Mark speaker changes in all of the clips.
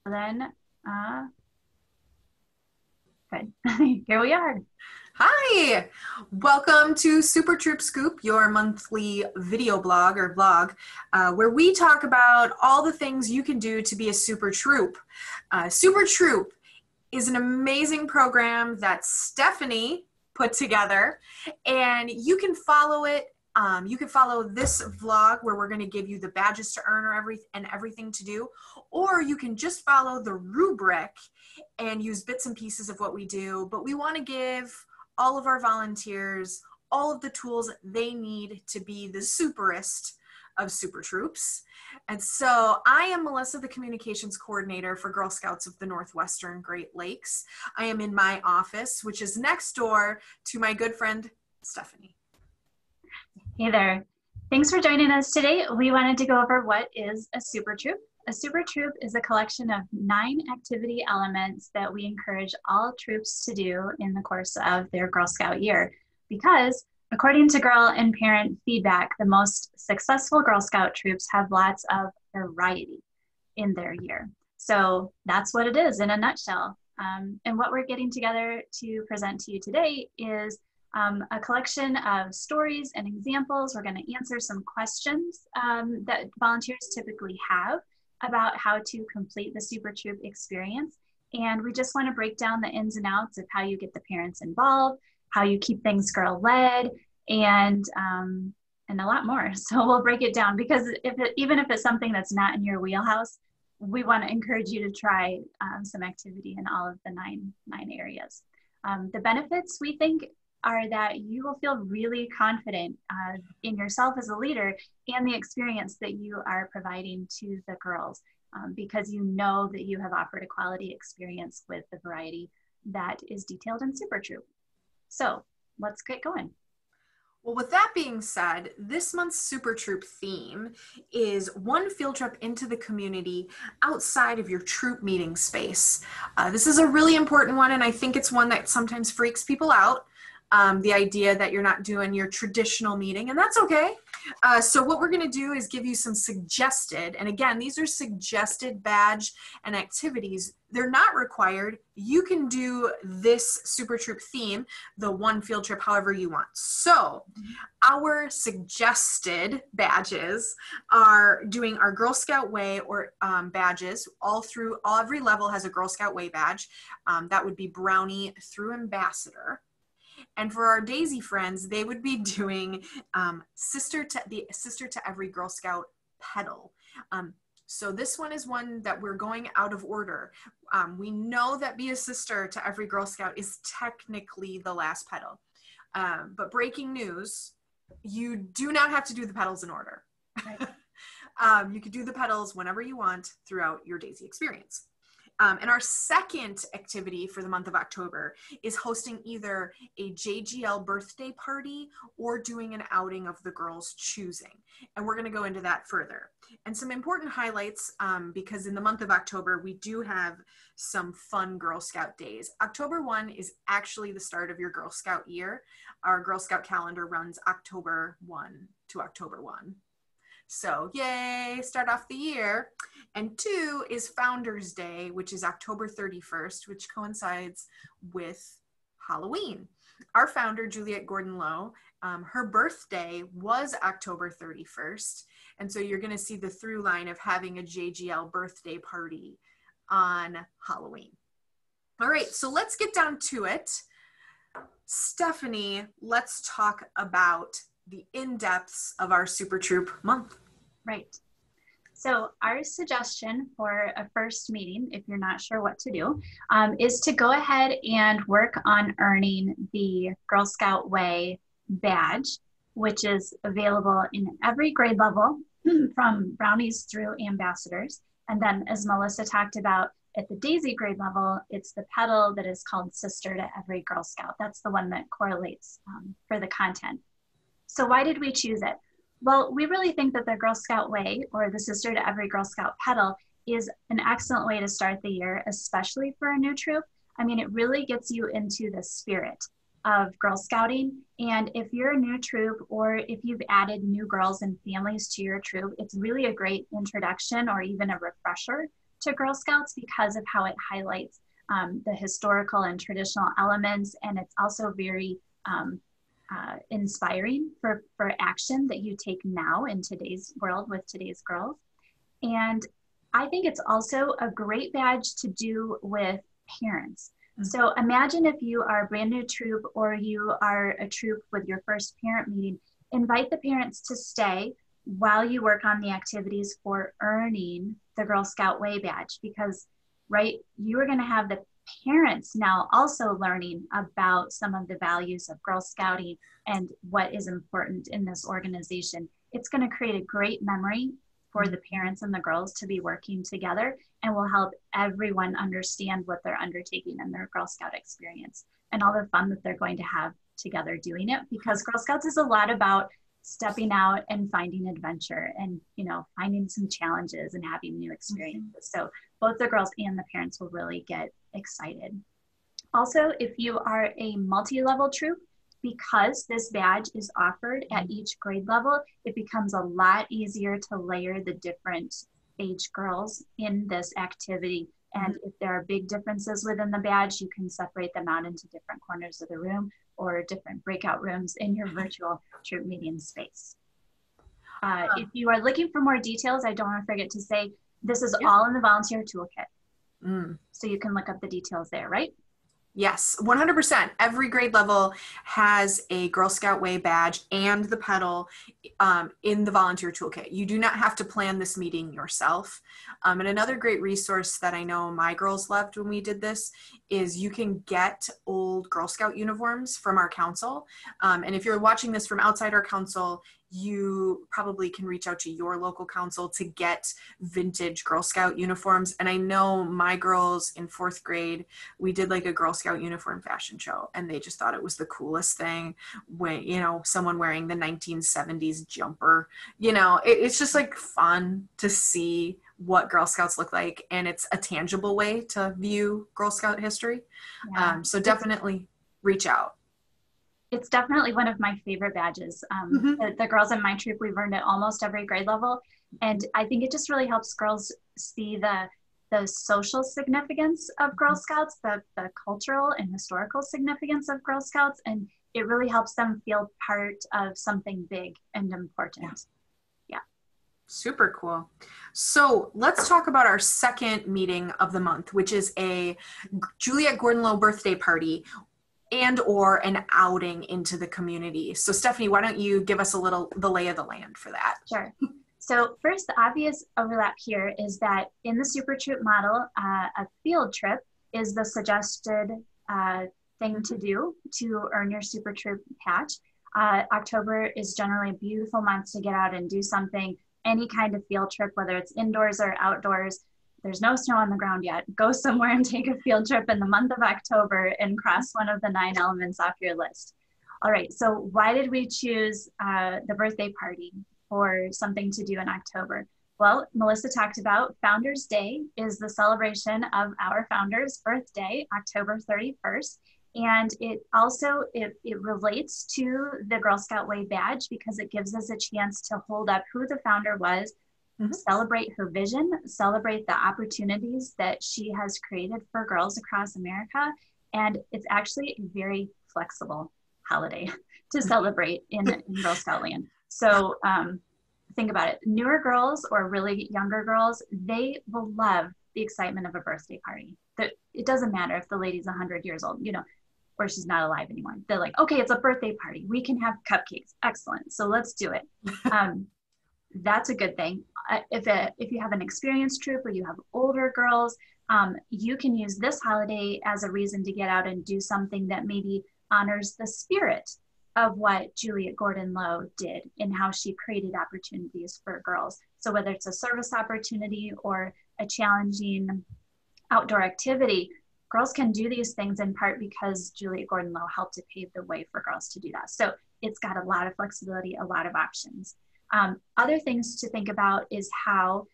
Speaker 1: Then, good. Here we are.
Speaker 2: Hi, welcome to Super Troop Scoop, your monthly video blog or vlog, where we talk about all the things you can do to be a super troop. Super Troop is an amazing program that Stephanie put together, and you can follow it. You can follow this vlog where we're going to give you the badges to earn and everything to do, or you can just follow the rubric and use bits and pieces of what we do. But we want to give all of our volunteers all of the tools they need to be the superest of super troops. And so I am Melissa, the communications coordinator for Girl Scouts of the Northwestern Great Lakes. I am in my office, which is next door to my good friend, Stephanie.
Speaker 1: Hey there. Thanks for joining us today. We wanted to go over what is a super troop. A super troop is a collection of 9 activity elements that we encourage all troops to do in the course of their Girl Scout year. Because according to girl and parent feedback, the most successful Girl Scout troops have lots of variety in their year. So that's what it is in a nutshell. And what we're getting together to present to you today is a collection of stories and examples. We're going to answer some questions that volunteers typically have about how to complete the Super Troop experience. And we just want to break down the ins and outs of how you get the parents involved, how you keep things girl-led, and a lot more. So we'll break it down because even if it's something that's not in your wheelhouse, we want to encourage you to try some activity in all of the nine areas. The benefits, we think, are that you will feel really confident in yourself as a leader and the experience that you are providing to the girls because you know that you have offered a quality experience with the variety that is detailed in Super Troop. So let's get going.
Speaker 2: Well, with that being said, this month's Super Troop theme is one field trip into the community outside of your troop meeting space. This is a really important one, and I think it's one that sometimes freaks people out. The idea that you're not doing your traditional meeting, and that's okay. So what we're going to do is give you some suggested, and again, these are suggested badge and activities. They're not required. You can do this Super Troop theme, the one field trip, however you want. So our suggested badges are doing our Girl Scout Way or badges every level has a Girl Scout Way badge. That would be Brownie through Ambassador. And for our Daisy friends, they would be doing Sister to Every Girl Scout pedal. So this one is one that we're going out of order. We know that Be a Sister to Every Girl Scout is technically the last pedal. But breaking news, you do not have to do the pedals in order. Right. You could do the pedals whenever you want throughout your Daisy experience. And our second activity for the month of October is hosting either a JGL birthday party or doing an outing of the girls' choosing. And we're going to go into that further. And some important highlights, because in the month of October, we do have some fun Girl Scout days. October 1 is actually the start of your Girl Scout year. Our Girl Scout calendar runs October 1 to October 1. So yay, start off the year. And 2 is Founders Day, which is October 31st, which coincides with Halloween. Our founder, Juliette Gordon-Lowe, her birthday was October 31st. And so you're gonna see the through line of having a JGL birthday party on Halloween. All right, so let's get down to it. Stephanie, let's talk about the in-depths of our Super Troop month.
Speaker 1: Right. So our suggestion for a first meeting, if you're not sure what to do, is to go ahead and work on earning the Girl Scout Way badge, which is available in every grade level from Brownies through Ambassadors. And then as Melissa talked about, at the Daisy grade level, it's the pedal that is called Sister to Every Girl Scout. That's the one that correlates for the content. So why did we choose it? Well, we really think that the Girl Scout Way or the Sister to Every Girl Scout pedal is an excellent way to start the year, especially for a new troop. I mean, it really gets you into the spirit of Girl Scouting. And if you're a new troop or if you've added new girls and families to your troop, it's really a great introduction or even a refresher to Girl Scouts because of how it highlights the historical and traditional elements. And it's also very inspiring for action that you take now in today's world with today's girls. And I think it's also a great badge to do with parents. So imagine if you are a brand new troop or you are a troop with your first parent meeting, invite the parents to stay while you work on the activities for earning the Girl Scout Way badge, because, right, you are going to have the parents now also learning about some of the values of Girl Scouting and what is important in this organization. It's going to create a great memory for the parents and the girls to be working together, and will help everyone understand what they're undertaking in their Girl Scout experience and all the fun that they're going to have together doing it, because Girl Scouts is a lot about stepping out and finding adventure and, you know, finding some challenges and having new experiences. So both the girls and the parents will really get excited. Also, if you are a multi-level troop, because this badge is offered at each grade level, it becomes a lot easier to layer the different age girls in this activity. And if there are big differences within the badge, you can separate them out into different corners of the room or different breakout rooms in your virtual troop meeting space. If you are looking for more details, I don't want to forget to say, this is all in the volunteer toolkit. So you can look up the details there, right?
Speaker 2: Yes, 100%. Every grade level has a Girl Scout Way badge and the pedal in the volunteer toolkit. You do not have to plan this meeting yourself. And another great resource that I know my girls loved when we did this is you can get old Girl Scout uniforms from our council. And if you're watching this from outside our council, you probably can reach out to your local council to get vintage Girl Scout uniforms. And I know my girls in 4th grade, we did like a Girl Scout uniform fashion show, and they just thought it was the coolest thing when, you know, someone wearing the 1970s jumper, you know, it's just like fun to see what Girl Scouts look like. And it's a tangible way to view Girl Scout history.
Speaker 1: Yeah.
Speaker 2: So definitely reach out.
Speaker 1: It's definitely one of my favorite badges. The girls in my troop, we've earned it almost every grade level. And I think it just really helps girls see the social significance of Girl Scouts, the cultural and historical significance of Girl Scouts. And it really helps them feel part of something big and important. Yeah.
Speaker 2: Super cool. So let's talk about our second meeting of the month, which is a Juliet Gordon-Low birthday party and or an outing into the community. So Stephanie, why don't you give us the lay of the land for that?
Speaker 1: Sure. So first, the obvious overlap here is that in the Super Troop model, a field trip is the suggested thing to do to earn your Super Troop patch. October is generally a beautiful month to get out and do something, any kind of field trip, whether it's indoors or outdoors. There's no snow on the ground yet. Go somewhere and take a field trip in the month of October and cross one of the 9 elements off your list. All right, so why did we choose the birthday party for something to do in October? Well, Melissa talked about Founders Day is the celebration of our founders' birthday, October 31st. And it also, it relates to the Girl Scout Way badge because it gives us a chance to hold up who the founder was, celebrate her vision, celebrate the opportunities that she has created for girls across America. And it's actually a very flexible holiday to celebrate in Girl Scout land. So think about it. Newer girls or really younger girls, they will love the excitement of a birthday party. It doesn't matter if the lady's 100 years old, you know, or she's not alive anymore. They're like, okay, it's a birthday party. We can have cupcakes. Excellent. So let's do it. That's a good thing. If you have an experienced troop or you have older girls, you can use this holiday as a reason to get out and do something that maybe honors the spirit of what Juliet Gordon-Low did and how she created opportunities for girls. So whether it's a service opportunity or a challenging outdoor activity, girls can do these things in part because Juliet Gordon-Low helped to pave the way for girls to do that. So it's got a lot of flexibility, a lot of options. Other things to think about is how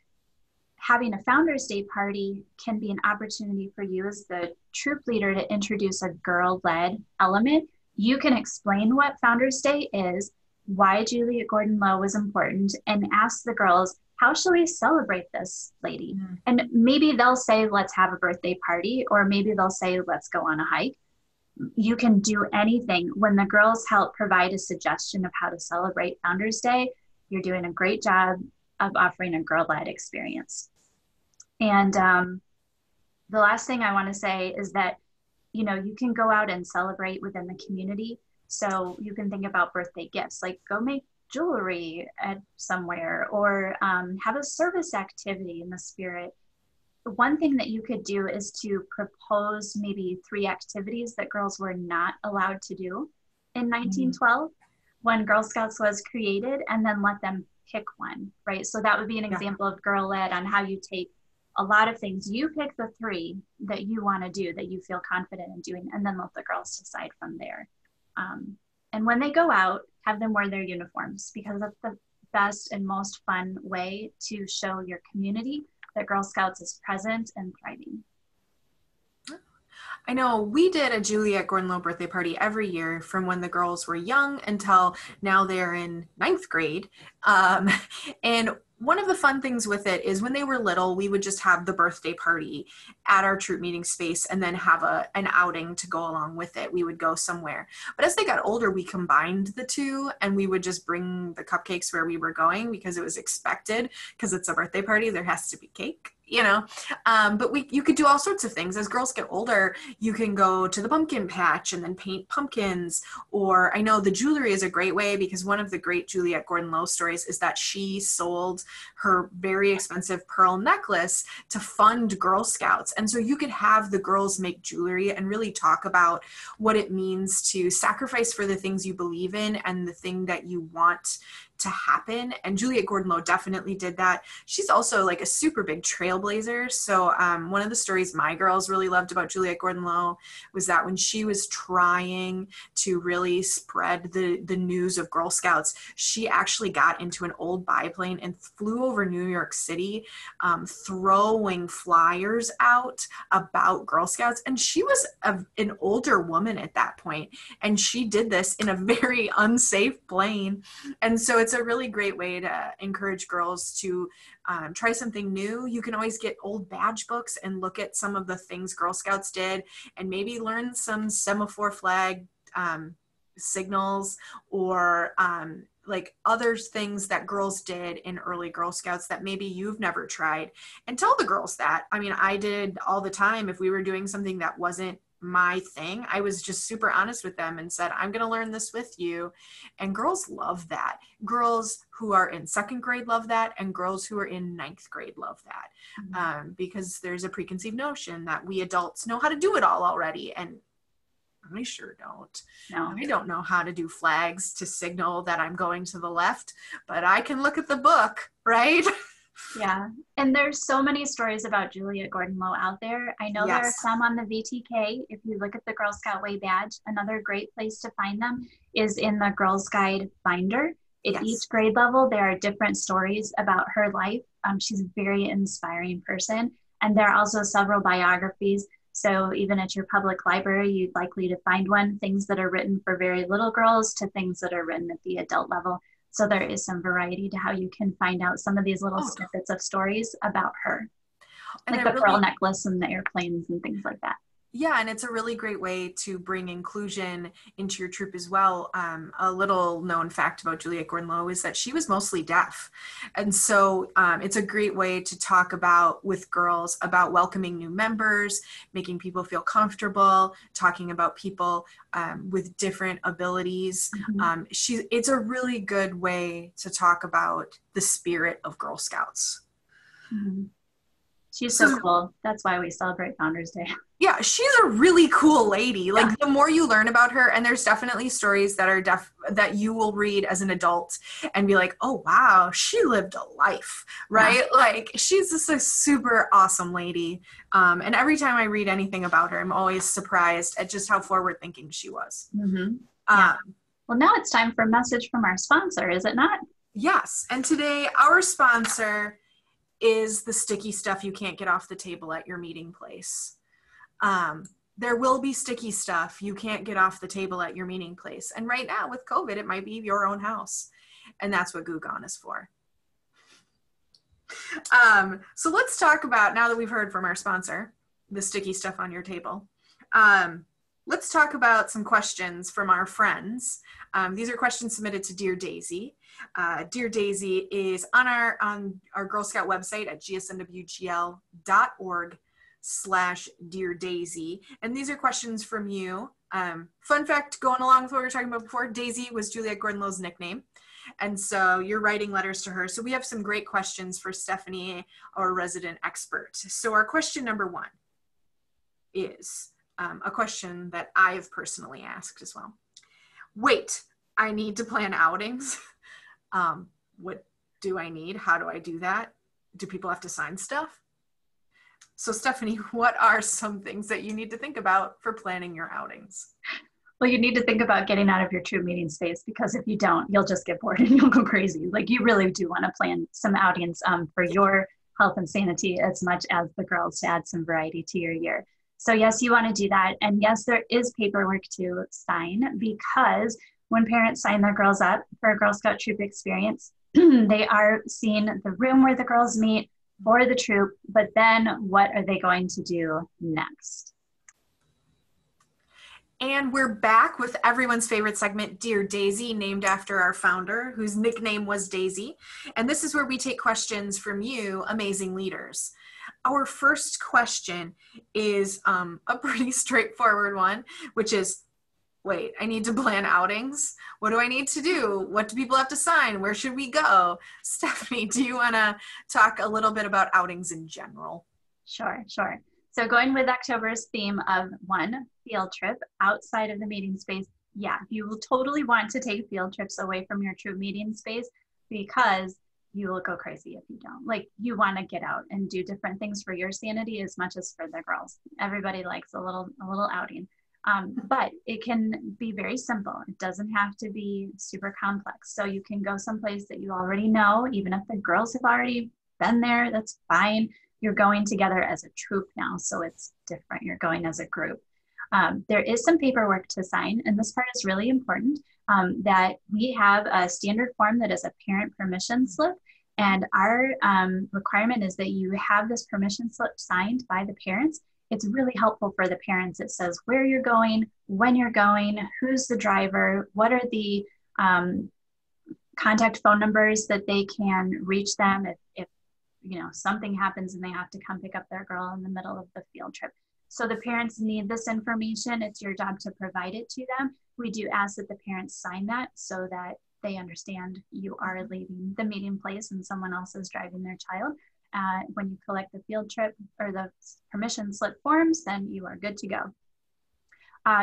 Speaker 1: having a Founders Day party can be an opportunity for you as the troop leader to introduce a girl-led element. You can explain what Founders Day is, why Juliet Gordon-Low was important, and ask the girls, how shall we celebrate this lady? And maybe they'll say, let's have a birthday party, or maybe they'll say, let's go on a hike. You can do anything. When the girls help provide a suggestion of how to celebrate Founders Day, you're doing a great job of offering a girl-led experience. And the last thing I want to say is that, you know, you can go out and celebrate within the community. So you can think about birthday gifts, like go make jewelry at somewhere, or have a service activity in the spirit. One thing that you could do is to propose maybe 3 activities that girls were not allowed to do in 1912 when Girl Scouts was created, and then let them pick one, right? So that would be an example of girl-led on how you take a lot of things. You pick the 3 that you want to do, that you feel confident in doing, and then let the girls decide from there. And when they go out, have them wear their uniforms, because that's the best and most fun way to show your community that Girl Scouts is present and thriving.
Speaker 2: I know we did a Juliet Gordon-Low birthday party every year from when the girls were young until now they're in 9th grade. And one of the fun things with it is when they were little, we would just have the birthday party at our troop meeting space and then have an outing to go along with it. We would go somewhere. But as they got older, we combined the 2, and we would just bring the cupcakes where we were going because it was expected, because it's a birthday party, there has to be cake. You know, but you could do all sorts of things. As girls get older, you can go to the pumpkin patch and then paint pumpkins. Or I know the jewelry is a great way, because one of the great Juliet Gordon-Low stories is that she sold her very expensive pearl necklace to fund Girl Scouts. And so you could have the girls make jewelry and really talk about what it means to sacrifice for the things you believe in and the thing that you want to happen. And Juliet Gordon-Low definitely did that. She's also like a super big trailblazer. So one of the stories my girls really loved about Juliet Gordon-Low was that when she was trying to really spread the news of Girl Scouts, she actually got into an old biplane and flew over New York City, throwing flyers out about Girl Scouts. And she was an older woman at that point, and she did this in a very unsafe plane. And so it's a really great way to encourage girls to try something new. You can always get old badge books and look at some of the things Girl Scouts did, and maybe learn some semaphore flag signals, or like other things that girls did in early Girl Scouts that maybe you've never tried, and tell the girls that. I mean, I did all the time. If we were doing something that wasn't my thing, I was just super honest with them and said, I'm going to learn this with you. And girls love that. Girls who are in 2nd grade love that, and girls who are in 9th grade love that, because there's a preconceived notion that we adults know how to do it all already. And I sure don't.
Speaker 1: No.
Speaker 2: I don't know how to do flags to signal that I'm going to the left, but I can look at the book, right?
Speaker 1: Yeah, and there's so many stories about Juliet Gordon-Low out there. I know there are some on the VTK. If you look at the Girl Scout Way badge, another great place to find them is in the Girls Guide binder. At each grade level, there are different stories about her life. She's a very inspiring person. And there are also several biographies. So even at your public library, you're likely to find one, things that are written for very little girls to things that are written at the adult level. So there is some variety to how you can find out some of these little snippets of stories about her, and like the pearl necklace and the airplanes and things like that.
Speaker 2: Yeah, and it's a really great way to bring inclusion into your troop as well. A little known fact about Juliet Gordon-Low is that she was mostly deaf. And so it's a great way to talk about with girls about welcoming new members, making people feel comfortable, talking about people with different abilities. It's a really good way to talk about the spirit of Girl Scouts.
Speaker 1: She's so cool. That's why we celebrate Founders Day.
Speaker 2: Yeah, she's a really cool lady. Like the more you learn about her, and there's definitely stories that are that you will read as an adult and be like, oh wow, she lived a life, right? Like she's just a super awesome lady. And every time I read anything about her, I'm always surprised at just how forward thinking she was.
Speaker 1: Well, now it's time for a message from our sponsor, is it not?
Speaker 2: Yes, and today our sponsor is the sticky stuff you can't get off the table at your meeting place. There will be sticky stuff you can't get off the table at your meeting place. And right now with COVID, it might be your own house. And that's what Goo Gone is for. So let's talk about, now that we've heard from our sponsor, the sticky stuff on your table, let's talk about some questions from our friends. These are questions submitted to Dear Daisy. Dear Daisy is on our Girl Scout website at gsmwgl.org/Dear Daisy. And these are questions from you. Fun fact, going along with what we were talking about before, Daisy was Juliette Gordon-Low's nickname. And so you're writing letters to her. So we have some great questions for Stephanie, our resident expert. So our question number one is a question that I have personally asked as well. Wait, I need to plan outings. What do I need? How do I do that? Do people have to sign stuff? So Stephanie, what are some things that you need to think about for planning your outings?
Speaker 1: Well, you need to think about getting out of your troop meeting space, because if you don't, you'll just get bored and you'll go crazy. Like, you really do want to plan some outings for your health and sanity as much as the girls, to add some variety to your year. So yes, you want to do that. And yes, there is paperwork to sign, because when parents sign their girls up for a Girl Scout troop experience, they are seeing the room where the girls meet for the troop, but then what are they going to do next?
Speaker 2: And we're back with everyone's favorite segment, Dear Daisy, named after our founder, whose nickname was Daisy. And this is where we take questions from you, amazing leaders. Our first question is a pretty straightforward one, which is, wait, I need to plan outings. What do I need to do? What do people have to sign? Where should we go? Stephanie, do you want to talk a little bit about outings in general?
Speaker 1: Sure. So going with October's theme of one, field trip outside of the meeting space. Yeah, you will totally want to take field trips away from your troop meeting space, because you will go crazy if you don't. Like, you want to get out and do different things for your sanity as much as for the girls. Everybody likes a little outing. But it can be very simple. It doesn't have to be super complex. So you can go someplace that you already know, even if the girls have already been there, that's fine. You're going together as a troop now, so it's different. You're going as a group. There is some paperwork to sign, and this part is really important, that we have a standard form that is a parent permission slip, and our requirement is that you have this permission slip signed by the parents. It's really helpful for the parents. It says where you're going, when you're going, who's the driver, what are the contact phone numbers that they can reach them if something happens and they have to come pick up their girl in the middle of the field trip. So the parents need this information. It's your job to provide it to them. We do ask that the parents sign that so that they understand you are leaving the meeting place and someone else is driving their child. When you collect the field trip or the permission slip forms, then you are good to go.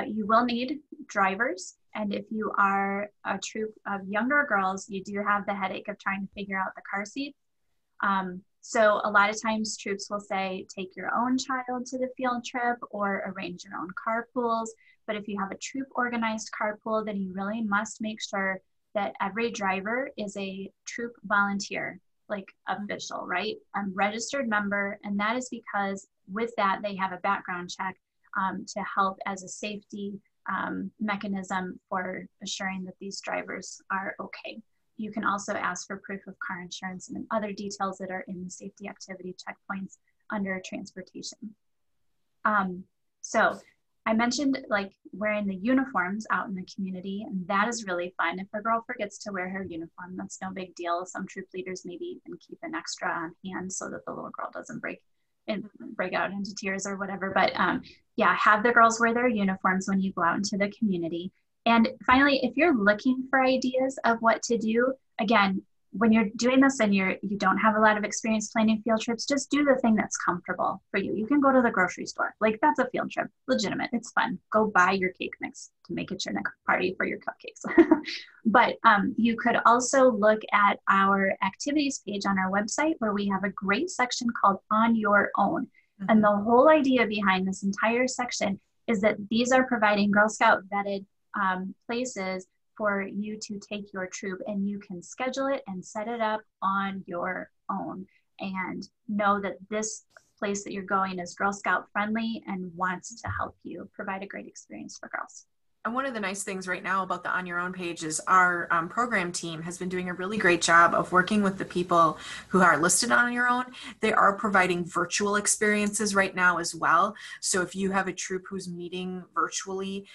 Speaker 1: You will need drivers. And if you are a troop of younger girls, you do have the headache of trying to figure out the car seat. So a lot of times troops will say, take your own child to the field trip or arrange your own carpools. But if you have a troop organized carpool, then you really must make sure that every driver is a troop volunteer, like official, right? A registered member. And that is because with that, they have a background check to help as a safety mechanism for assuring that these drivers are okay. You can also ask for proof of car insurance and other details that are in the safety activity checkpoints under transportation. So I mentioned like wearing the uniforms out in the community, and that is really fun. If a girl forgets to wear her uniform, that's no big deal. Some troop leaders maybe even keep an extra on hand so that the little girl doesn't break out into tears or whatever. But yeah, have the girls wear their uniforms when you go out into the community. And finally, if you're looking for ideas of what to do, again, when you're doing this and you don't have a lot of experience planning field trips, just do the thing that's comfortable for you. You can go to the grocery store. Like, that's a field trip, legitimate. It's fun. Go buy your cake mix to make it your next party for your cupcakes. But you could also look at our activities page on our website, where we have a great section called On Your Own. Mm-hmm. And the whole idea behind this entire section is that these are providing Girl Scout vetted places for you to take your troop, and you can schedule it and set it up on your own and know that this place that you're going is Girl Scout friendly and wants to help you provide a great experience for girls.
Speaker 2: And one of the nice things right now about the On Your Own page is our program team has been doing a really great job of working with the people who are listed on Your Own. They are providing virtual experiences right now as well. So if you have a troop who's meeting virtually,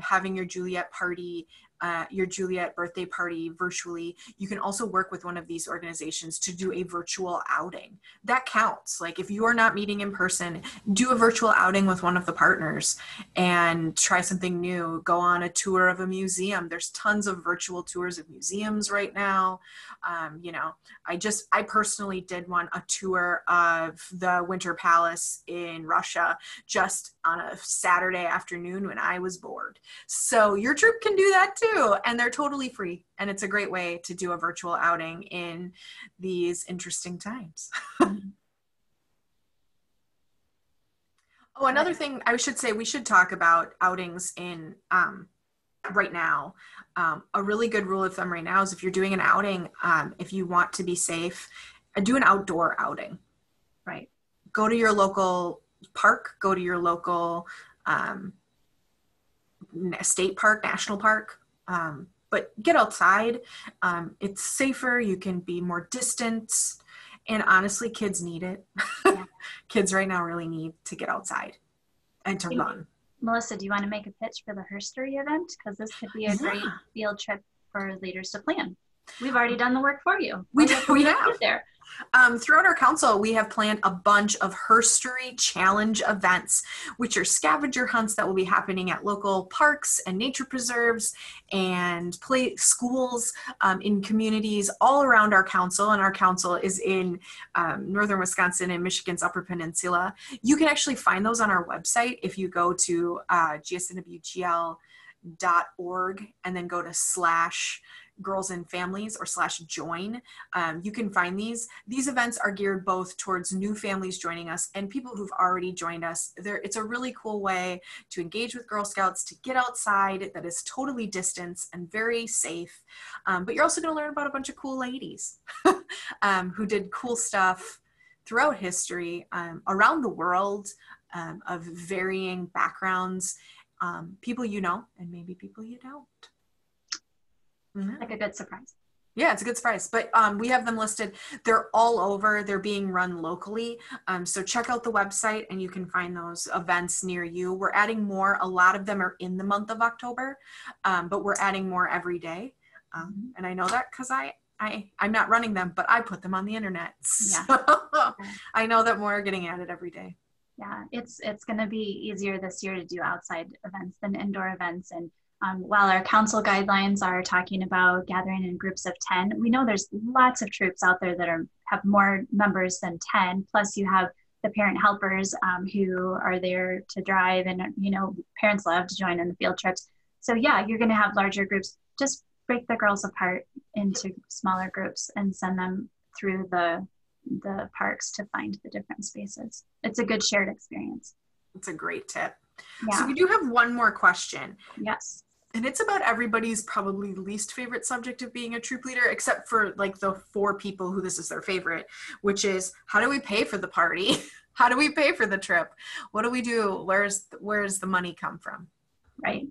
Speaker 2: having your Juliet party, your Juliet birthday party virtually, you can also work with one of these organizations to do a virtual outing. That counts. Like if you are not meeting in person, do a virtual outing with one of the partners and try something new. Go on a tour of a museum. There's tons of virtual tours of museums right now. You know, I personally did a tour of the Winter Palace in Russia just on a Saturday afternoon when I was bored. So your troop can do that too, and they're totally free. And it's a great way to do a virtual outing in these interesting times. Oh, another thing I should say, we should talk about outings in right now. A really good rule of thumb right now is if you're doing an outing, if you want to be safe, do an outdoor outing.
Speaker 1: Right.
Speaker 2: Go to your local park, go to your local state park, national park, but get outside. It's safer. You can be more distanced. And honestly, kids need it. Yeah. Kids right now really need to get outside and to run.
Speaker 1: Melissa, do you want to make a pitch for the herstory event? Because this could be a great field trip for leaders to plan. We've already done the work for you.
Speaker 2: We have.
Speaker 1: There.
Speaker 2: Throughout our council, we have planned a bunch of herstory challenge events, which are scavenger hunts that will be happening at local parks and nature preserves and schools in communities all around our council. And our council is in northern Wisconsin and Michigan's Upper Peninsula. You can actually find those on our website if you go to gsnwgl.org and then go to /girls and families or /join. You can find these. These events are geared both towards new families joining us and people who've already joined us. It's a really cool way to engage with Girl Scouts, to get outside that is totally distanced and very safe. But you're also going to learn about a bunch of cool ladies who did cool stuff throughout history around the world of varying backgrounds, people you know and maybe people you don't. Mm-hmm.
Speaker 1: Like a good surprise.
Speaker 2: Yeah, it's a good surprise. But we have them listed. They're all over. They're being run locally. So check out the website and you can find those events near you. We're adding more. A lot of them are in the month of October, but we're adding more every day. And I know that because I'm not running them, but I put them on the internet. So I know that more are getting added every day.
Speaker 1: Yeah, it's going to be easier this year to do outside events than indoor events. And while our council guidelines are talking about gathering in groups of 10, we know there's lots of troops out there that have more members than 10. Plus you have the parent helpers who are there to drive, and parents love to join in the field trips. So yeah, you're going to have larger groups. Just break the girls apart into smaller groups and send them through the parks to find the different spaces. It's a good shared experience.
Speaker 2: It's a great tip.
Speaker 1: Yeah.
Speaker 2: So we do have one more question.
Speaker 1: Yes.
Speaker 2: And it's about everybody's probably least favorite subject of being a troop leader, except for like the 4 people who this is their favorite, which is, how do we pay for the party? How do we pay for the trip? What do we do? Where's the money come from?
Speaker 1: Right.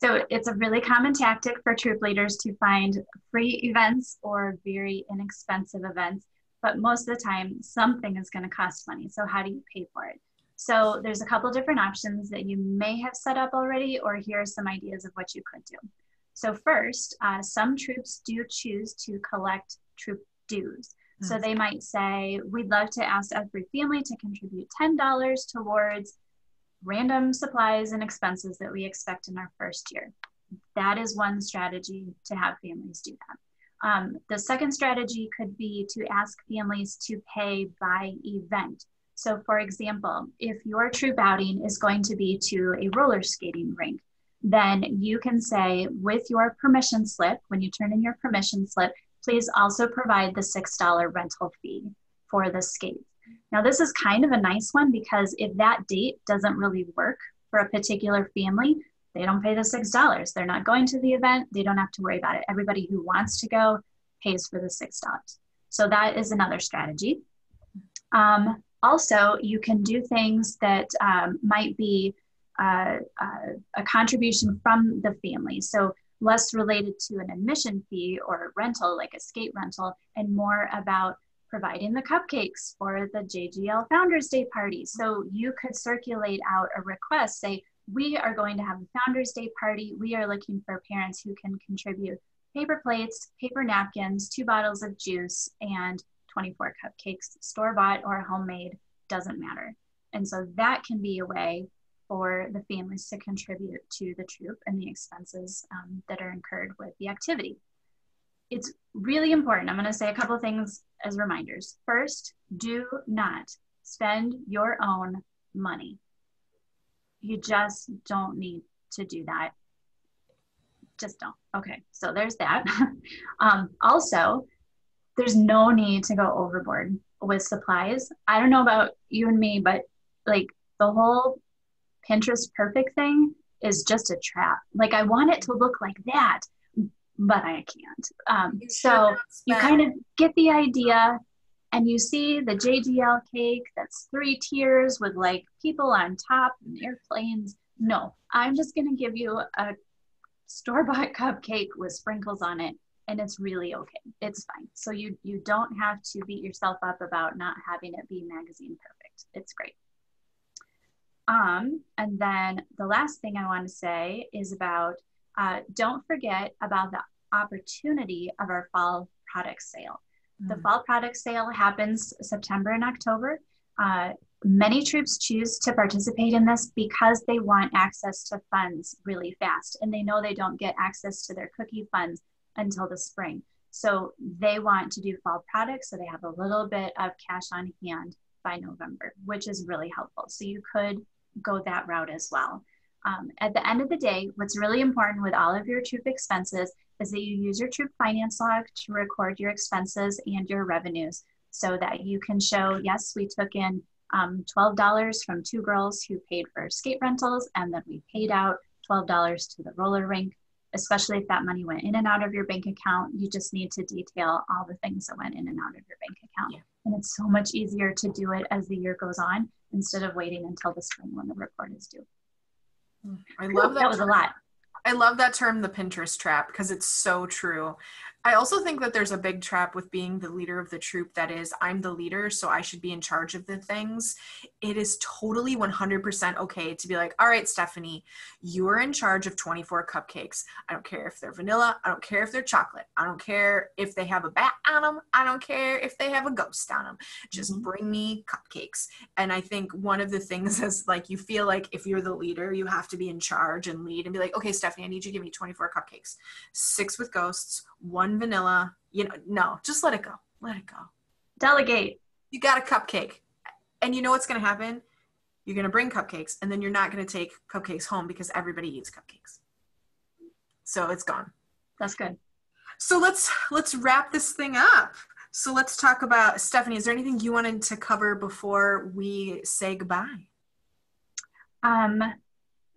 Speaker 1: So it's a really common tactic for troop leaders to find free events or very inexpensive events, but most of the time something is going to cost money. So how do you pay for it? So there's a couple different options that you may have set up already, or here are some ideas of what you could do. So first, some troops do choose to collect troop dues. So they might say, we'd love to ask every family to contribute $10 towards random supplies and expenses that we expect in our first year. That is one strategy to have families do that. The second strategy could be to ask families to pay by event. So for example, if your troop outing is going to be to a roller skating rink, then you can say with your permission slip, when you turn in your permission slip, please also provide the $6 rental fee for the skates. Now this is kind of a nice one because if that date doesn't really work for a particular family, they don't pay the $6. They're not going to the event. They don't have to worry about it. Everybody who wants to go pays for the $6. So that is another strategy. Also, you can do things that might be a contribution from the family. So less related to an admission fee or rental, like a skate rental, and more about providing the cupcakes for the JGL Founders Day party. So you could circulate out a request, say, we are going to have a Founders Day party. We are looking for parents who can contribute paper plates, paper napkins, 2 bottles of juice, and 24 cupcakes, store-bought or homemade, doesn't matter. And so that can be a way for the families to contribute to the troop and the expenses that are incurred with the activity. It's really important. I'm going to say a couple of things as reminders. First, do not spend your own money. You just don't need to do that. Just don't. Okay, so there's that. Also, there's no need to go overboard with supplies. I don't know about you and me, but like the whole Pinterest perfect thing is just a trap. Like I want it to look like that, but I can't. So you kind of get the idea and you see the JGL cake that's 3 tiers with like people on top and airplanes. No, I'm just going to give you a store-bought cupcake with sprinkles on it, and it's really okay. It's fine. So you don't have to beat yourself up about not having it be magazine perfect. It's great. And then the last thing I want to say is about, don't forget about the opportunity of our fall product sale. The fall product sale happens September and October. Many troops choose to participate in this because they want access to funds really fast, and they know they don't get access to their cookie funds until the spring. So they want to do fall products so they have a little bit of cash on hand by November, which is really helpful. So you could go that route as well. At the end of the day, what's really important with all of your troop expenses is that you use your troop finance log to record your expenses and your revenues so that you can show, yes, we took in $12 from 2 girls who paid for skate rentals, and then we paid out $12 to the roller rink. Especially if that money went in and out of your bank account, you just need to detail all the things that went in and out of your bank account. Yeah. And it's so much easier to do it as the year goes on instead of waiting until the spring when the report is due.
Speaker 2: I love that.
Speaker 1: That was a lot.
Speaker 2: I love that term, the Pinterest trap, because it's so true. I also think that there's a big trap with being the leader of the troop that is, I'm the leader, so I should be in charge of the things. It is totally 100% okay to be like, all right, Stephanie, you are in charge of 24 cupcakes. I don't care if they're vanilla. I don't care if they're chocolate. I don't care if they have a bat on them. I don't care if they have a ghost on them. Just bring me cupcakes. And I think one of the things is like, you feel like if you're the leader, you have to be in charge and lead and be like, okay, Stephanie, I need you to give me 24 cupcakes, 6 with ghosts, 1 vanilla, no, just let it go. Let it go.
Speaker 1: Delegate.
Speaker 2: You got a cupcake. And you know what's going to happen? You're going to bring cupcakes, and then you're not going to take cupcakes home because everybody eats cupcakes. So it's gone.
Speaker 1: That's good.
Speaker 2: So let's wrap this thing up. So let's talk about, Stephanie, is there anything you wanted to cover before we say goodbye?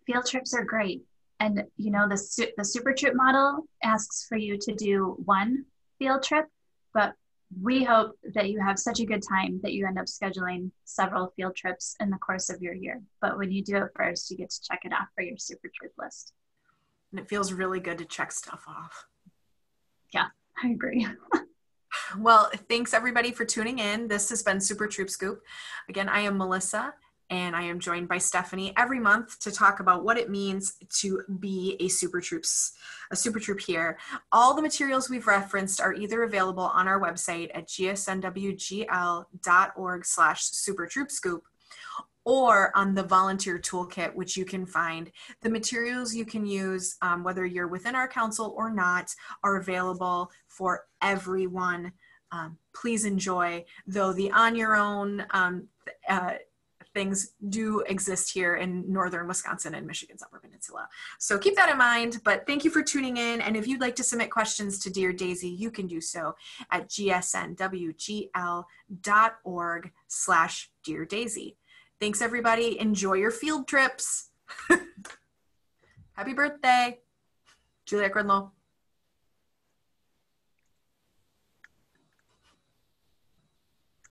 Speaker 1: Field trips are great. And, the super trip model asks for you to do 1 field trip, but we hope that you have such a good time that you end up scheduling several field trips in the course of your year. But when you do it first, you get to check it off for your super trip list.
Speaker 2: And it feels really good to check stuff off.
Speaker 1: Yeah, I agree.
Speaker 2: Well, thanks everybody for tuning in. This has been Super Troop Scoop. Again, I am Melissa, and I am joined by Stephanie every month to talk about what it means to be a super troop here. All the materials we've referenced are either available on our website at gsnwgl.org/supertroopscoop or on the volunteer toolkit, which you can find. The materials you can use, whether you're within our council or not, are available for everyone. Please enjoy, though the on your own things do exist here in northern Wisconsin and Michigan's Upper Peninsula. So keep that in mind, but thank you for tuning in. And if you'd like to submit questions to Dear Daisy, you can do so at gsnwgl.org/Dear Daisy. Thanks everybody. Enjoy your field trips. Happy birthday, Juliet Gridlow.